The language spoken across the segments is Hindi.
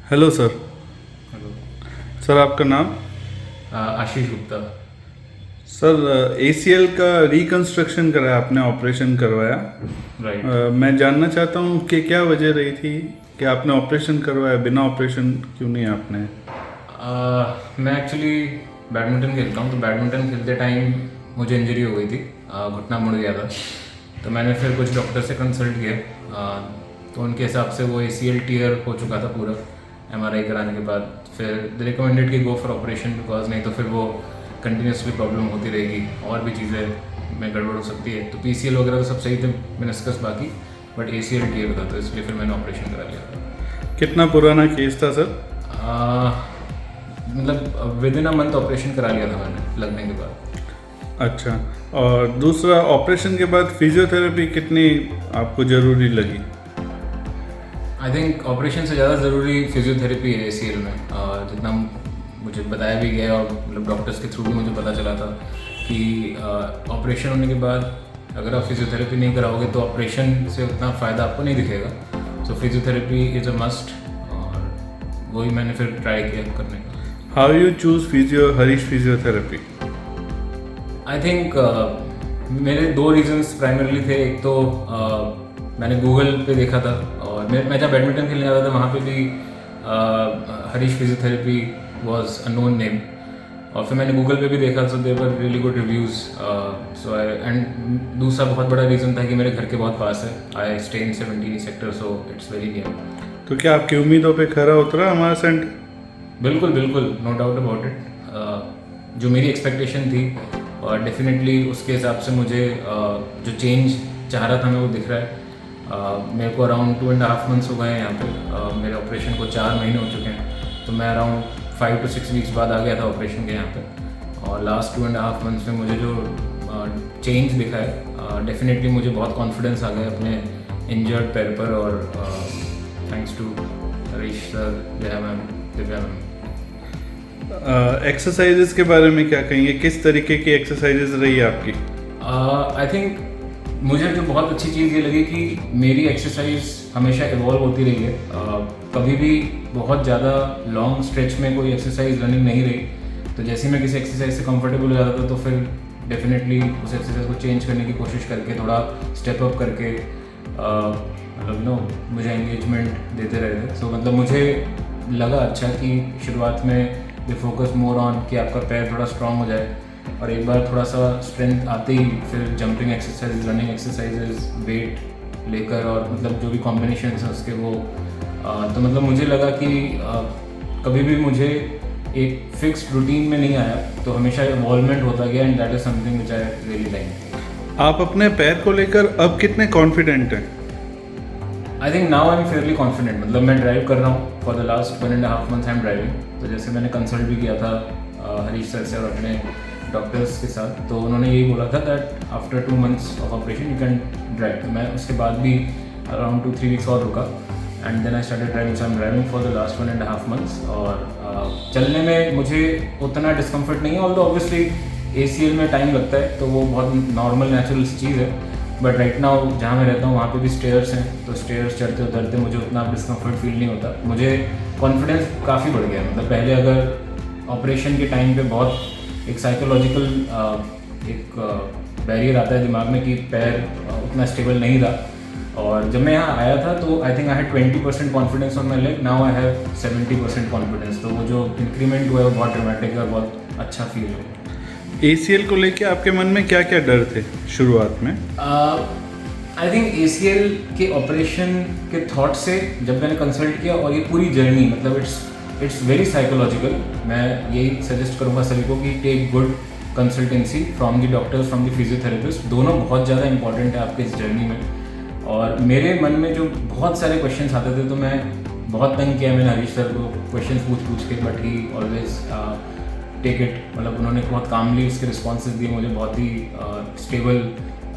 Hello sir. हेलो। सर आपका नाम? आशीष गुप्ता। सर एसीएल का रिकंस्ट्रक्शन करा आपने, ऑपरेशन करवाया। राइट। मैं जानना चाहता हूँ कि क्या वजह रही थी कि आपने ऑपरेशन करवाया, बिना ऑपरेशन क्यों नहीं आपने? मैं एक्चुअली बैडमिंटन खेलता हूँ, तो बैडमिंटन खेलते टाइम मुझे इंजरी हो गई थी। घुटना मुड़ गया था। तो मैंने फिर कुछ डॉक्टर से कंसल्ट किया। तो उनके हिसाब से वो ACL टीयर हो चुका था पूरा। MRI कराने के बाद फिर दे रिकमेंडेड कि गो फॉर ऑपरेशन, बिकॉज नहीं तो फिर वो कंटिन्यूसली प्रॉब्लम होती रहेगी और भी चीज़ें में गड़बड़ हो सकती है। तो PCL वगैरह तो सब सही थे, मेनिस्कस बाकी, बट ACL टीयर था, तो इसलिए फिर मैंने ऑपरेशन करा लिया था। कितना पुराना केस था सर? मतलब with in a month operation करा लिया था मैंने लगने के बाद। अच्छा, और दूसरा ऑपरेशन के बाद फिजियोथेरेपी कितनी आपको ज़रूरी लगी? आई थिंक ऑपरेशन से ज़्यादा ज़रूरी फिजियोथेरेपी है ACL में। जितना मुझे बताया भी गया और मतलब डॉक्टर्स के थ्रू भी मुझे पता चला था कि ऑपरेशन होने के बाद अगर आप फिजियोथेरेपी नहीं कराओगे तो ऑपरेशन से उतना फ़ायदा आपको नहीं दिखेगा। सो फिजियोथेरेपी इज़ अ मस्ट, और वही मैंने फिर ट्राई किया करने का। How you choose Harish physiotherapy? I think मेरे दो रीजंस प्राइमरली थे। एक तो मैंने गूगल पे देखा था, और मैं जब बैडमिंटन खेलने जाता था वहाँ पे भी Harish physiotherapy was a known name. और फिर मैंने गूगल पे भी देखा, so there were really good reviews. So I and दूसरा बहुत बड़ा रीज़न था कि मेरे घर के बहुत पास है। I stay in 17 sector, so it's very near. तो क्या आपकी उम्मीदों पे खरा उतरा हमारा सेंटर? बिल्कुल बिल्कुल, नो डाउट अबाउट इट। जो मेरी एक्सपेक्टेशन थी, और डेफिनेटली उसके हिसाब से मुझे जो चेंज चाह रहा था मैं वो दिख रहा है। मेरे को अराउंड 2.5 मंथ्स हो गए हैं यहाँ पे। मेरे ऑपरेशन को 4 महीने हो चुके हैं, तो मैं अराउंड 5 to 6 वीक्स बाद आ गया था ऑपरेशन के यहाँ पे। और लास्ट 2.5 मंथ्स में मुझे जो चेंज दिखा है, डेफिनेटली मुझे बहुत कॉन्फिडेंस आ गया अपने इंजर्ड पैर पर। और thanks to Harish sir, Jaya ma'am, Divya ma'am. Exercises के बारे में क्या कहेंगे? किस तरीके की एक्सरसाइजेस रही आपकी? आई थिंक मुझे जो बहुत अच्छी चीज़ ये लगी कि मेरी एक्सरसाइज हमेशा इवॉल्व होती रही है। कभी भी बहुत ज़्यादा लॉन्ग स्ट्रेच में कोई एक्सरसाइज रनिंग नहीं रही। तो जैसे मैं किसी एक्सरसाइज से कंफर्टेबल हो जाता था, तो फिर डेफिनेटली उस एक्सरसाइज को चेंज करने की कोशिश करके, थोड़ा स्टेप अप करके मतलब मुझे एंगेजमेंट देते रहे थे। सो मतलब मुझे लगा अच्छा कि शुरुआत में दे फोकस मोर ऑन कि आपका पैर थोड़ा स्ट्रांग हो जाए, और एक बार थोड़ा सा स्ट्रेंथ आते ही फिर jumping exercise, running exercises, weight लेकर, और मतलब जो भी कॉम्बिनेशन है उसके वो तो मतलब मुझे लगा कि कभी भी मुझे एक फिक्स्ड रूटीन में नहीं आया, तो हमेशा इवॉल्वमेंट होता गया, and that is something which I really like. आप अपने पैर को लेकर अब कितने कॉन्फिडेंट हैं? I think now I am Fairlie confident. मतलब मैं ड्राइव कर रहा हूँ for the last 1.5 months I am driving. तो जैसे मैंने कंसल्ट भी किया था हरीश सर से और अपने डॉक्टर्स के साथ, तो उन्होंने यही बोला था that after 2 months of operation you can drive. तो मैं उसके बाद भी अराउंड 2-3 वीक्स और रुका, and then I started driving. So I am driving for the last 1.5 months. और चलने में मुझे उतना डिस्कम्फर्ट नहीं है, ऑल्दो ऑब्वियसली ACL में टाइम लगता है, तो वो बहुत नॉर्मल नेचुरल चीज़ है। बट राइट नाउ जहाँ मैं रहता हूँ वहाँ पे भी स्टेयर्स हैं, तो स्टेयर्स चढ़ते उतरते मुझे उतना डिस्कम्फर्ट फील नहीं होता। मुझे कॉन्फिडेंस काफ़ी बढ़ गया। मतलब पहले अगर ऑपरेशन के टाइम पे बहुत एक साइकोलॉजिकल एक बैरियर आता है दिमाग में कि पैर उतना स्टेबल नहीं रहा, और जब मैं यहाँ आया था तो I think I had 20% confidence on my leg, now I have 70% confidence. तो वो जो इंक्रीमेंट हुआ है वो बहुत ड्रामेटिक है और बहुत अच्छा फील है। ACL को लेके आपके मन में क्या क्या डर थे शुरुआत में? आई थिंक ACL के ऑपरेशन के थॉट से जब मैंने कंसल्ट किया, और ये पूरी जर्नी मतलब इट्स वेरी साइकोलॉजिकल। मैं यही सजेस्ट करूँगा सभी को कि take good consultancy from the doctors, from the physiotherapist. दोनों बहुत ज़्यादा इंपॉर्टेंट है आपके इस जर्नी में। और मेरे मन में जो बहुत सारे क्वेश्चंस आते थे, तो मैं बहुत तंग किया मैंने हरीश सर को क्वेश्चंस पूछ के, but he always take it. मतलब उन्होंने बहुत कामली उसके रिस्पॉन्सेज दिए मुझे, बहुत ही स्टेबल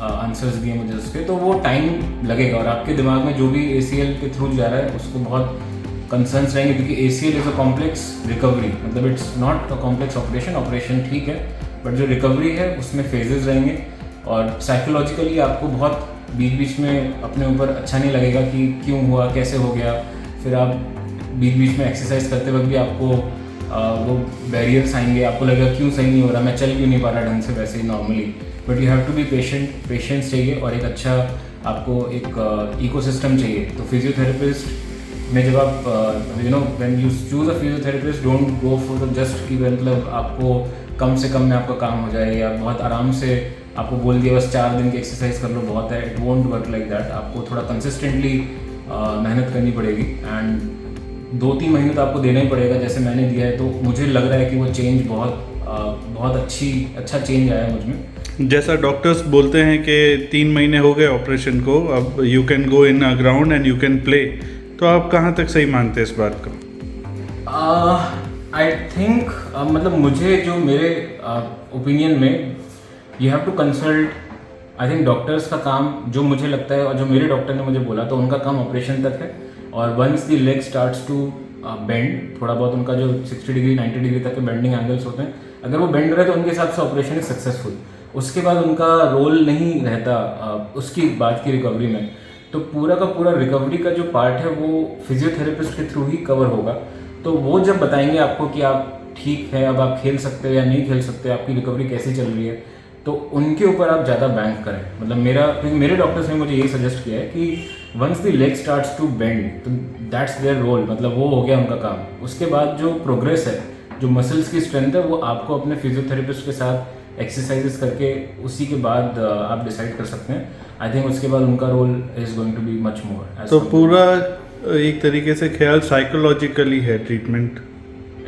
आंसर्स दिए मुझे उसके। तो वो टाइम लगेगा, और आपके दिमाग में जो भी ACL के थ्रू जा रहा है उसको बहुत कंसर्न्स रहेंगे, क्योंकि ACL is a complex recovery. मतलब it's not a complex operation ठीक है, बट जो रिकवरी है उसमें फेजेस रहेंगे, और साइकोलॉजिकली आपको बहुत बीच बीच में अपने ऊपर अच्छा नहीं लगेगा कि क्यों हुआ, कैसे हो गया। फिर आप बीच बीच में एक्सरसाइज करते वक्त भी आपको वो बैरियर्स आएंगे, आपको लगेगा क्यों सही नहीं हो रहा, मैं चल क्यों नहीं पा रहा ढंग से वैसे ही normally. But you have to be patience चाहिए और एक अच्छा आपको एक इकोसिस्टम चाहिए। तो फिजियोथेरेपिस्ट में जब आप when you choose a physiotherapist, don't go for the just कि मतलब आपको कम से कम में आपका काम हो जाए या बहुत आराम से आपको बोल दिया बस 4 दिन की एक्सरसाइज कर लो बहुत है। It won't work like that. आपको थोड़ा कंसिस्टेंटली मेहनत करनी पड़ेगी एंड 2-3 महीने तो आपको देना ही पड़ेगा जैसे मैंने दिया है। तो मुझे लग रहा है कि वो चेंज बहुत अच्छा चेंज आया है मुझ में। जैसा डॉक्टर्स बोलते हैं कि 3 महीने हो गए ऑपरेशन को, अब you can go in a ground and you can play, तो आप कहाँ तक सही मानते हैं इस बात को? आई थिंक मतलब मुझे जो मेरे ओपिनियन में you have to consult. I think doctors का काम जो मुझे लगता है और जो मेरे डॉक्टर ने मुझे बोला तो उनका काम ऑपरेशन तक है। और once the leg starts to bend, थोड़ा बहुत उनका जो 60 डिग्री 90 डिग्री तक के बेंडिंग एंगल्स होते हैं, अगर वो बेंड रहे तो उनके हिसाब से ऑपरेशन इज सक्सेसफुल। उसके बाद उनका रोल नहीं रहता उसकी बाद की रिकवरी में। तो पूरा का पूरा रिकवरी का जो पार्ट है वो फिजियोथेरेपिस्ट के थ्रू ही कवर होगा। तो वो जब बताएंगे आपको कि आप ठीक है, अब आप खेल सकते हो या नहीं खेल सकते, आपकी रिकवरी कैसी चल रही है, तो उनके ऊपर आप ज़्यादा बैंक करें। मतलब मेरे डॉक्टर्स ने मुझे यही सजेस्ट किया है कि once the leg starts to bend, तो दैट्स देयर रोल, मतलब वो हो गया उनका काम। उसके बाद जो प्रोग्रेस है, जो मसल्स की स्ट्रेंथ है, वो आपको अपने फिजियोथेरेपिस्ट के साथ एक्सरसाइजेस करके उसी के बाद आप डिसाइड कर सकते हैं। आई थिंक उसके बाद उनका role is going to be much more. तो पूरा एक तरीके से ख्याल साइकोलॉजिकली है ट्रीटमेंट?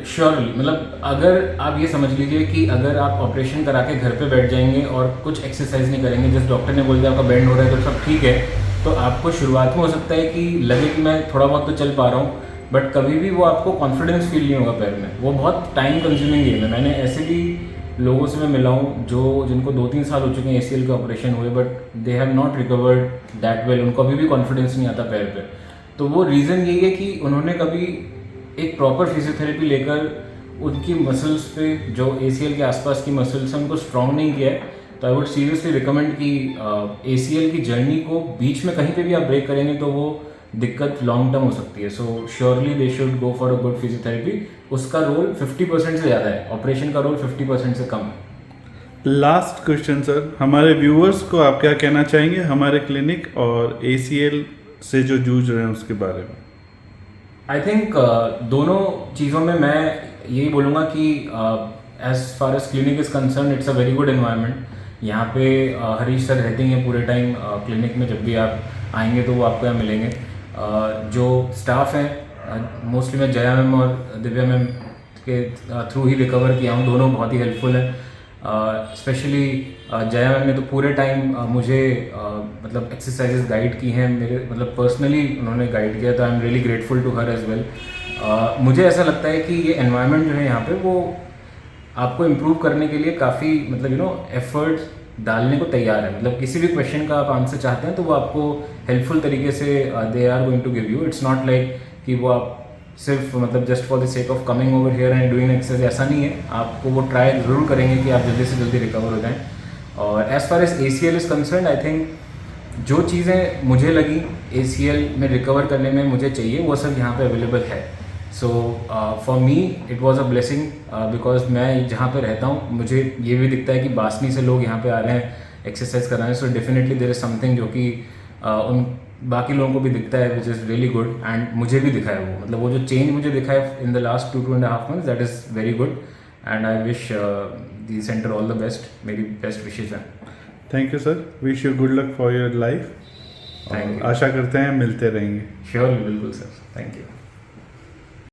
श्योरली। मतलब अगर आप ये समझ लीजिए कि अगर आप ऑपरेशन करा के घर पे बैठ जाएंगे और कुछ एक्सरसाइज नहीं करेंगे, जिस डॉक्टर ने बोल दिया आपका बेंड हो रहा है तो सब ठीक है, तो आपको शुरुआत में हो सकता है कि लगे कि मैं थोड़ा बहुत तो चल पा रहा हूँ, बट कभी भी वो आपको कॉन्फिडेंस फील नहीं होगा पैर में। वो बहुत टाइम कंज्यूमिंग गेम है। मैंने ऐसे भी लोगों से मैं मिला हूँ जिनको 2-3 साल हो चुके हैं ACL के ऑपरेशन हुए, but they have not recovered that well. उनको अभी भी कॉन्फिडेंस नहीं आता पैर पे। तो वो रीज़न यही है कि उन्होंने कभी एक प्रॉपर फिजियोथेरेपी लेकर उनकी मसल्स पे, जो ACL के आसपास की मसल्स हैं, उनको स्ट्रॉन्ग नहीं किया है। तो आई वुड सीरियसली रिकमेंड कि ACL की जर्नी को बीच में कहीं पे भी आप ब्रेक करेंगे तो वो दिक्कत लॉन्ग टर्म हो सकती है। सो surely they should go for a good physiotherapy. उसका रोल 50% से ज़्यादा है, ऑपरेशन का रोल 50% से कम है। लास्ट क्वेश्चन सर, हमारे व्यूअर्स को आप क्या कहना चाहेंगे हमारे क्लिनिक और ACL से जो जूझ रहे हैं उसके बारे में? आई थिंक दोनों चीज़ों में मैं यही बोलूँगा कि as far as clinic is concern, it's a very good environment. यहाँ पे हरीश सर रहते हैं पूरे टाइम क्लिनिक में। जब भी आप आएंगे तो वो आपको यहाँ मिलेंगे। जो स्टाफ हैं, मोस्टली मैं जया मैम और दिव्या मैम के थ्रू ही रिकवर किया हूँ। दोनों बहुत ही हेल्पफुल हैं। स्पेशली जया मैम ने तो पूरे टाइम मुझे मतलब एक्सरसाइजेस गाइड की हैं, मेरे मतलब पर्सनली उन्होंने गाइड किया। तो I am really grateful to her as well. मुझे ऐसा लगता है कि ये एनवायरनमेंट जो है यहाँ पे वो आपको इम्प्रूव करने के लिए काफ़ी मतलब एफर्ट डालने को तैयार है। मतलब किसी भी क्वेश्चन का आप आंसर चाहते हैं तो वो आपको हेल्पफुल तरीके से they are going to give you. It's not like कि वो आप सिर्फ मतलब just for the sake of coming over here and doing exercise, ऐसा नहीं है। आपको वो ट्राई ज़रूर करेंगे कि आप जल्दी से जल्दी रिकवर हो जाएं। और as far as ACL is concern, I think जो चीज़ें मुझे लगी ACL में रिकवर करने में मुझे चाहिए वो सब यहाँ पे अवेलेबल है। So for me it was a blessing because मैं जहाँ पे रहता हूँ मुझे ये भी दिखता है कि बासनी से लोग यहाँ पे आ रहे हैं एक्सरसाइज कर रहे हैं। So definitely there is something जो कि उन बाकी लोगों को भी दिखता है, which is really good. And मुझे भी दिखा है वो मतलब वो जो चेंज मुझे दिखा है in the last 2.5 months, that is very good. And I wish the centre all the best. मेरी बेस्ट विशेज़ हैं। Thank you sir, wish you good luck for your life. Thank you. आशा करते हैं मिलते रहेंगे। श्योर, बिल्कुल सर, थैंक यू।